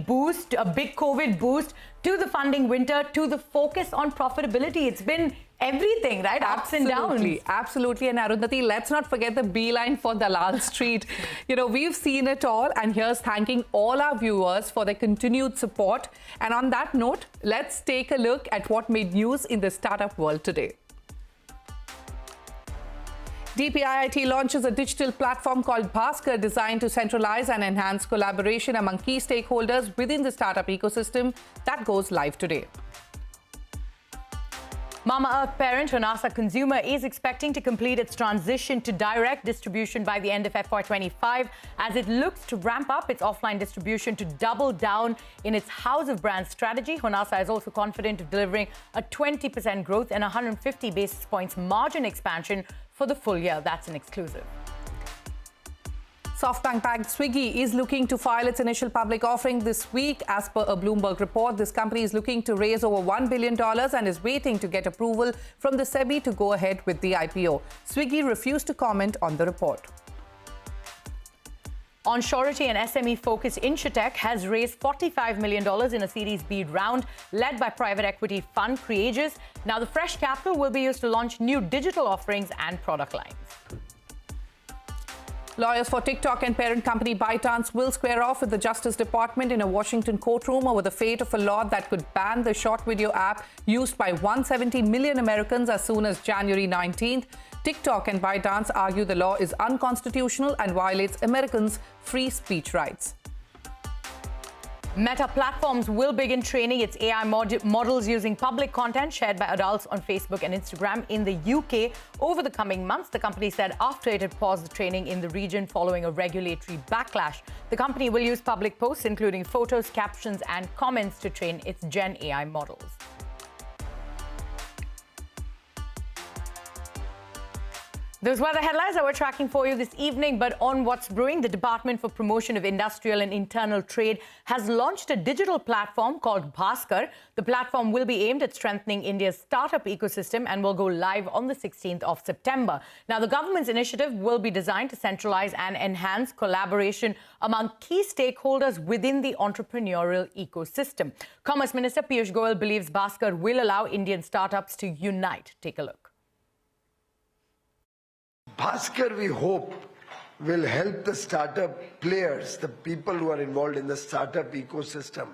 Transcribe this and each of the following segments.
boost, a big COVID boost, to the funding winter, to the focus on profitability. It's been everything, right? Ups and downs. Absolutely. And Arundhati, let's not forget the beeline for Dalal Street. You know, we've seen it all, and here's thanking all our viewers for their continued support. And on that note, let's take a look at what made news in the startup world today. DPIIT launches a digital platform called Bhaskar, designed to centralize and enhance collaboration among key stakeholders within the startup ecosystem. That goes live today. Mama Earth parent Honasa Consumer is expecting to complete its transition to direct distribution by the end of FY25 as it looks to ramp up its offline distribution to double down in its house of brands strategy. Honasa is also confident of delivering a 20% growth and 150 basis points margin expansion for the full year. That's an exclusive. SoftBank-backed Swiggy is looking to file its initial public offering this week. As per a Bloomberg report, this company is looking to raise over $1 billion and is waiting to get approval from the SEBI to go ahead with the IPO. Swiggy refused to comment on the report. On Surety, an SME-focused insurtech has raised $45 million in a Series B round led by private equity fund Creages. Now, the fresh capital will be used to launch new digital offerings and product lines. Lawyers for TikTok and parent company ByteDance will square off with the Justice Department in a Washington courtroom over the fate of a law that could ban the short video app used by 170 million Americans as soon as January 19th. TikTok and ByteDance argue the law is unconstitutional and violates Americans' free speech rights. Meta Platforms will begin training its AI models using public content shared by adults on Facebook and Instagram in the UK over the coming months. The company said after it had paused the training in the region following a regulatory backlash. The company will use public posts, including photos, captions, and comments to train its Gen AI models. Those were the headlines that we're tracking for you this evening. But on What's Brewing, the Department for Promotion of Industrial and Internal Trade has launched a digital platform called Bhaskar. The platform will be aimed at strengthening India's startup ecosystem and will go live on the 16th of September. Now, the government's initiative will be designed to centralize and enhance collaboration among key stakeholders within the entrepreneurial ecosystem. Commerce Minister Piyush Goyal believes Bhaskar will allow Indian startups to unite. Take a look. Bhaskar, we hope, will help the startup players, the people who are involved in the startup ecosystem,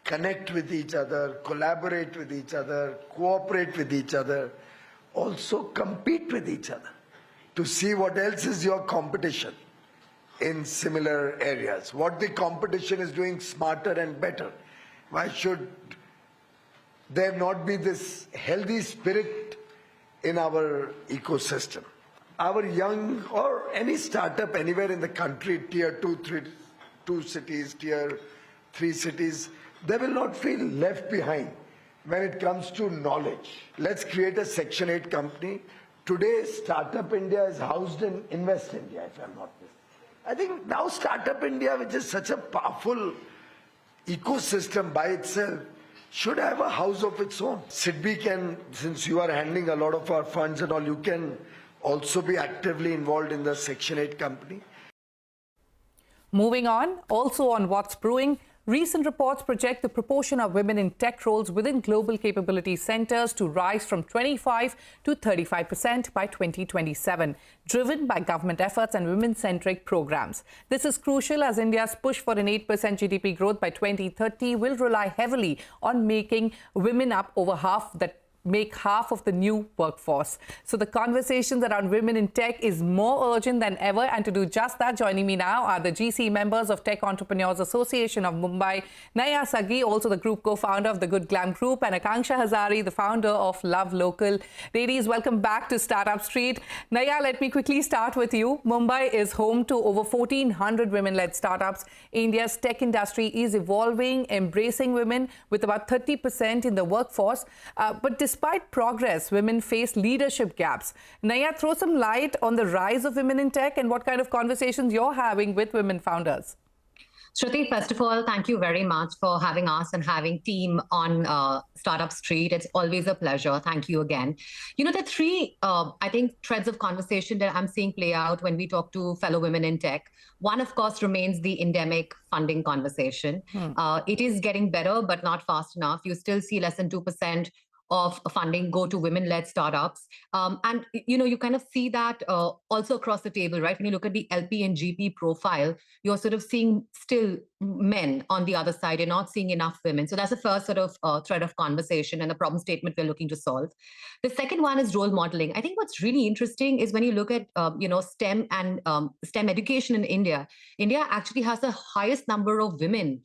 connect with each other, collaborate with each other, cooperate with each other, also compete with each other to see what else is your competition in similar areas. What the competition is doing smarter and better. Why should there not be this healthy spirit in our ecosystem? Our young or any startup anywhere in the country, tier 2 cities, tier 3 cities, they will not feel left behind when it comes to knowledge. Let's create a Section 8 company. Today, Startup India is housed in Invest India, if I'm not mistaken. I think now Startup India, which is such a powerful ecosystem by itself, should have a house of its own. SIDBI can, since you are handling a lot of our funds and all, you can also be actively involved in the Section 8 company. Moving on, also on What's Brewing, recent reports project the proportion of women in tech roles within global capability centers to rise from 25 to 35% by 2027, driven by government efforts and women-centric programs. This is crucial as India's push for an 8% GDP growth by 2030 will rely heavily on making women up over make half of the new workforce. So the conversations around women in tech is more urgent than ever. And to do just that, joining me now are the GC members of Tech Entrepreneurs Association of Mumbai, Naya Saggi, also the group co-founder of the Good Glam Group, and Akanksha Hazari, the founder of Love Local. Ladies, welcome back to Startup Street. Naya, let me quickly start with you. Mumbai is home to over 1,400 women-led startups. India's tech industry is evolving, embracing women with about 30% in the workforce. But despite progress, women face leadership gaps. Naya, throw some light on the rise of women in tech and what kind of conversations you're having with women founders. Shruti, first of all, thank you very much for having us and having team on Startup Street. It's always a pleasure. Thank you again. You know, the three, I think, threads of conversation that I'm seeing play out when we talk to fellow women in tech. One, of course, remains the endemic funding conversation. It is getting better, but not fast enough. You still see less than 2% of funding go to women-led startups. And, you know, you kind of see that also across the table, right? When you look at the LP and GP profile, you're sort of seeing still men on the other side. You're not seeing enough women. So that's the first sort of thread of conversation and the problem statement we're looking to solve. The second one is role modeling. I think what's really interesting is when you look at, you know, STEM and STEM education in India, India actually has the highest number of women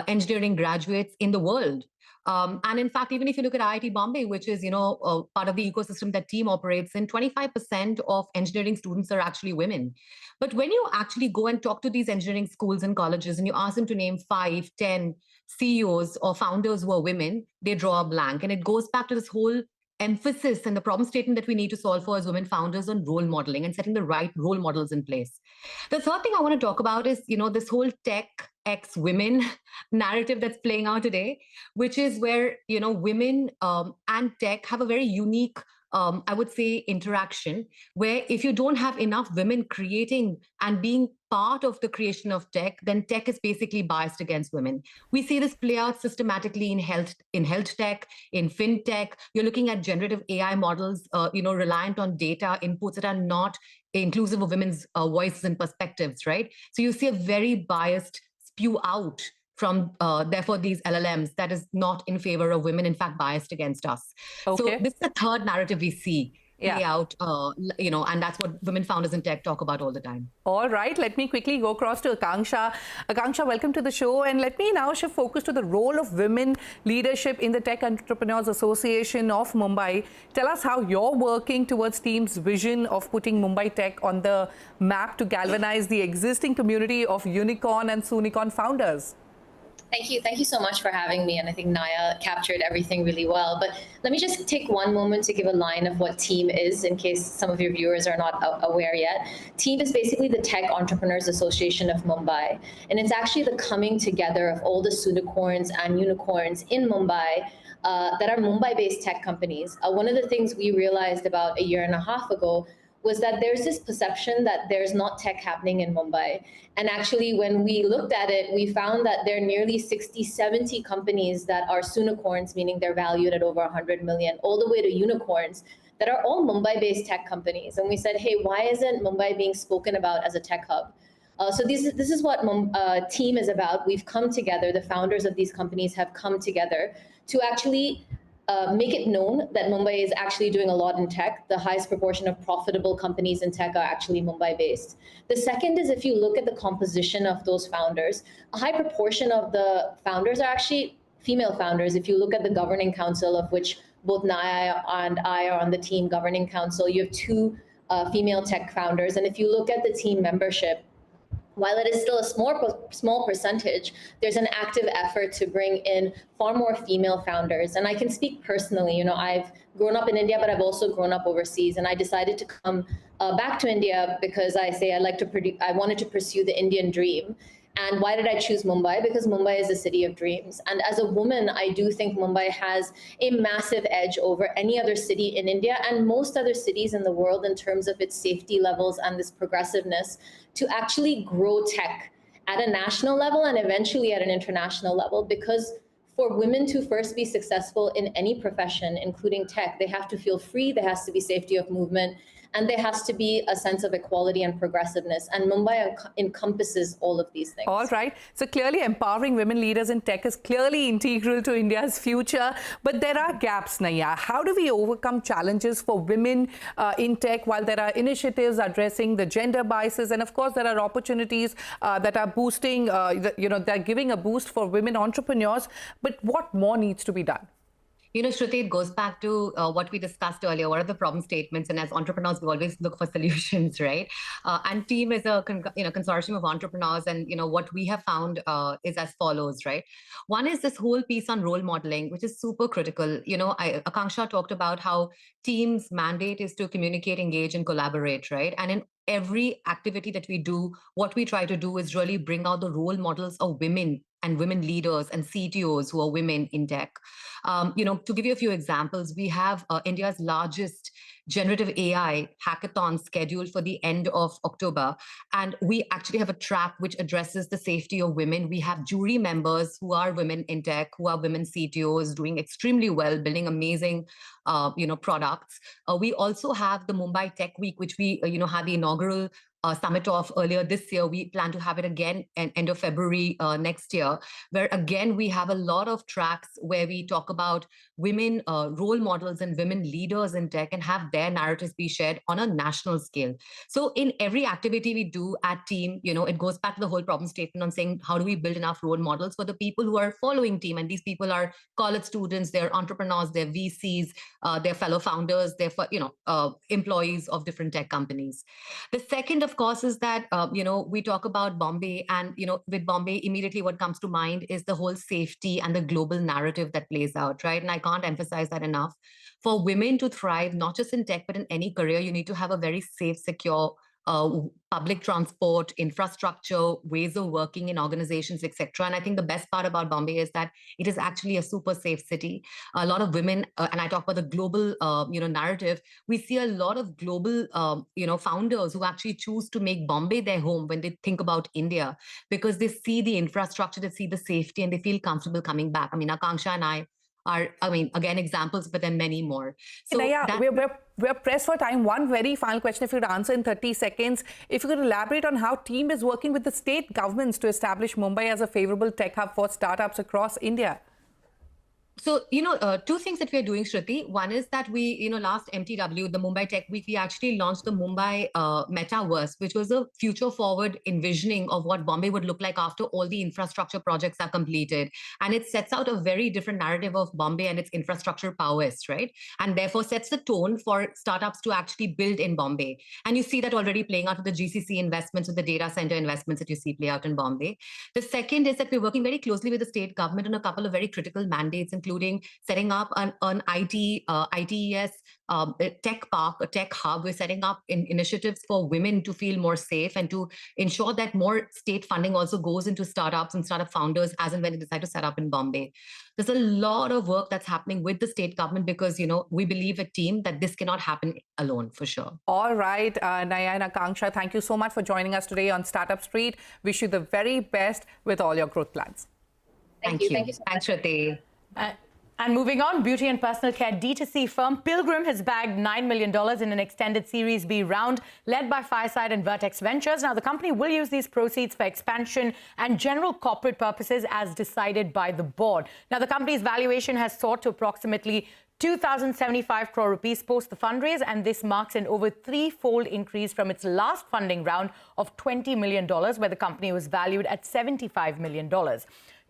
engineering graduates in the world. And in fact, even if you look at IIT Bombay, which is, you know, part of the ecosystem that team operates in, 25% of engineering students are actually women. But when you actually go and talk to these engineering schools and colleges and you ask them to name 5, 10 CEOs or founders who are women, they draw a blank. And it goes back to this whole emphasis and the problem statement that we need to solve for as women founders on role modeling and setting the right role models in place. The third thing I want to talk about is, you know, this whole tech X women narrative that's playing out today, which is where, you know, women and tech have a very unique, I would say, interaction, where if you don't have enough women creating and being part of the creation of tech, then tech is basically biased against women. We see this play out systematically in health tech, in fintech. You're looking at generative AI models, you know, reliant on data inputs that are not inclusive of women's voices and perspectives, right? So you see a very biased spew out from, therefore, these LLMs that is not in favor of women, in fact, biased against us. Okay. So this is the third narrative we see play out, you know, and that's what women founders in tech talk about all the time. All right, let me quickly go across to Akanksha. Akanksha, welcome to the show. And let me now shift focus to the role of women leadership in the Tech Entrepreneurs Association of Mumbai. Tell us how you're working towards team's vision of putting Mumbai tech on the map to galvanize the existing community of unicorn and soonicorn founders. Thank you. Thank you so much for having me. And I think Naya captured everything really well. But let me just take one moment to give a line of what TEAM is, in case some of your viewers are not aware yet. TEAM is basically the Tech Entrepreneurs Association of Mumbai. And it's actually the coming together of all the soonicorns and unicorns in Mumbai that are Mumbai-based tech companies. One of the things we realized about a year and a half ago was that there's this perception that there's not tech happening in Mumbai. And actually, when we looked at it, we found that there are nearly 60, 70 companies that are soonicorns, meaning they're valued at over 100 million, all the way to unicorns that are all Mumbai-based tech companies. And we said, hey, why isn't Mumbai being spoken about as a tech hub? So this is what TEAM is about. We've come together, the founders of these companies have come together to actually make it known that Mumbai is actually doing a lot in tech. The highest proportion of profitable companies in tech are actually Mumbai-based. The second is, if you look at the composition of those founders, a high proportion of the founders are actually female founders. If you look at the governing council, of which both Naya and I are on the team governing council, you have 2 female tech founders. And if you look at the team membership, while it is still a small percentage, there's an active effort to bring in far more female founders. And I can speak personally, you know, I've grown up in India, but I've also grown up overseas. And I decided to come back to India because I wanted to pursue the Indian dream. And why did I choose Mumbai? Because Mumbai is a city of dreams. And as a woman, I do think Mumbai has a massive edge over any other city in India and most other cities in the world in terms of its safety levels and this progressiveness to actually grow tech at a national level and eventually at an international level. Because for women to first be successful in any profession, including tech, they have to feel free, there has to be safety of movement, and there has to be a sense of equality and progressiveness. And Mumbai encompasses all of these things. All right. So clearly empowering women leaders in tech is clearly integral to India's future. But there are gaps, Naya. How do we overcome challenges for women in tech while there are initiatives addressing the gender biases? And of course, there are opportunities that are boosting, you know, they're giving a boost for women entrepreneurs. But what more needs to be done? Shruti, it goes back to what we discussed earlier. What are the problem statements? And as entrepreneurs, we always look for solutions, right? And Team is a consortium of entrepreneurs, and what we have found is as follows, right? One is this whole piece on role modeling, which is super critical. Akanksha talked about how Team's mandate is to communicate, engage, and collaborate, right? And in every activity that we do, what we try to do is really bring out the role models of women and women leaders and CTOs who are women in tech. To give you a few examples, we have India's largest generative AI hackathon scheduled for the end of October. And we actually have a track which addresses the safety of women. We have jury members who are women in tech, who are women CTOs doing extremely well, building amazing products. We also have the Mumbai Tech Week, which we had the inaugural summit of earlier this year. We plan to have it again end of February next year, where again we have a lot of tracks where we talk about women role models and women leaders in tech and have their narratives be shared on a national scale. So in every activity we do at Team, it goes back to the whole problem statement on saying, how do we build enough role models for the people who are following Team? And these people are college students, they're entrepreneurs, they're VCs, they're fellow founders, they're employees of different tech companies. The second, of course, is that, we talk about Bombay, and, with Bombay, immediately what comes to mind is the whole safety and the global narrative that plays out, right? And I can't emphasize that enough. For women to thrive, not just in tech, but in any career, you need to have a very safe, secure public transport, infrastructure, ways of working in organizations, etc. And I think the best part about Bombay is that it is actually a super safe city. A lot of women, and I talk about the global, narrative, we see a lot of global, founders who actually choose to make Bombay their home when they think about India, because they see the infrastructure, they see the safety, and they feel comfortable coming back. I mean, Akanksha and I are, again, examples, but there are many more. So we're pressed for time. One very final question, if you could answer in 30 seconds. If you could elaborate on how Team is working with the state governments to establish Mumbai as a favorable tech hub for startups across India. So, two things that we are doing, Shruti. One is that we, last MTW, the Mumbai Tech Week, we actually launched the Mumbai Metaverse, which was a future forward envisioning of what Bombay would look like after all the infrastructure projects are completed. And it sets out a very different narrative of Bombay and its infrastructure prowess, right? And therefore sets the tone for startups to actually build in Bombay. And you see that already playing out with the GCC investments, with the data center investments that you see play out in Bombay. The second is that we're working very closely with the state government on a couple of very critical mandates, including setting up an ITES tech park, a tech hub. We're setting up initiatives for women to feel more safe and to ensure that more state funding also goes into startups and startup founders as and when they decide to set up in Bombay. There's a lot of work that's happening with the state government because, we believe at Team that this cannot happen alone, for sure. All right, Naya and Akanksha, thank you so much for joining us today on Startup Street. Wish you the very best with all your growth plans. Thank you. Thank you so much. Thanks, Shruti. And moving on, beauty and personal care D2C firm Pilgrim has bagged $9 million in an extended Series B round led by Fireside and Vertex Ventures. Now, the company will use these proceeds for expansion and general corporate purposes as decided by the board. Now, the company's valuation has soared to approximately 2,075 crore rupees post the fundraise, and this marks an over threefold increase from its last funding round of $20 million, where the company was valued at $75 million.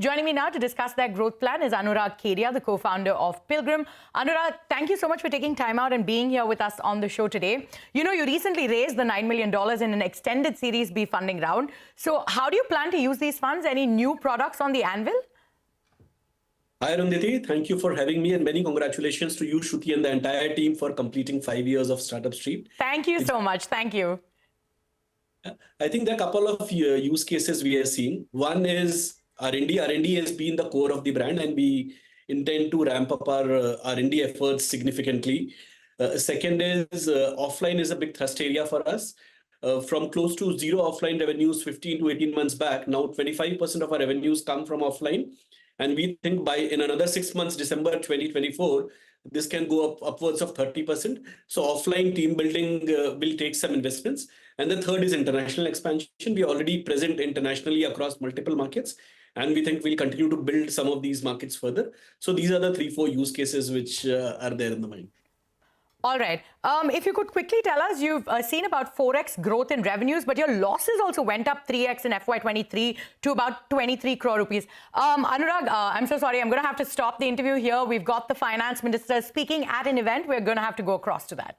Joining me now to discuss their growth plan is Anurag Kedia, the co-founder of Pilgrim. Anurag, thank you so much for taking time out and being here with us on the show today. You recently raised the $9 million in an extended Series B funding round. So how do you plan to use these funds? Any new products on the anvil? Hi, Arundhati. Thank you for having me, and many congratulations to you, Shruti, and the entire team for completing 5 years of Startup Street. Thank you so much. Thank you. I think there are a couple of use cases we are seeing. One is R&D. R&D has been the core of the brand, and we intend to ramp up our R&D efforts significantly. Second is offline is a big thrust area for us. From close to zero offline revenues 15 to 18 months back, now 25% of our revenues come from offline. And we think in another 6 months, December 2024, this can go up upwards of 30%. So offline team building will take some investments. And the third is international expansion. We are already present internationally across multiple markets, and we think we'll continue to build some of these markets further. So these are the 3-4 use cases which are there in the mind. All right. If you could quickly tell us, you've seen about 4x growth in revenues, but your losses also went up 3x in FY23 to about 23 crore rupees. Anurag, I'm so sorry. I'm going to have to stop the interview here. We've got the finance minister speaking at an event. We're going to have to go across to that.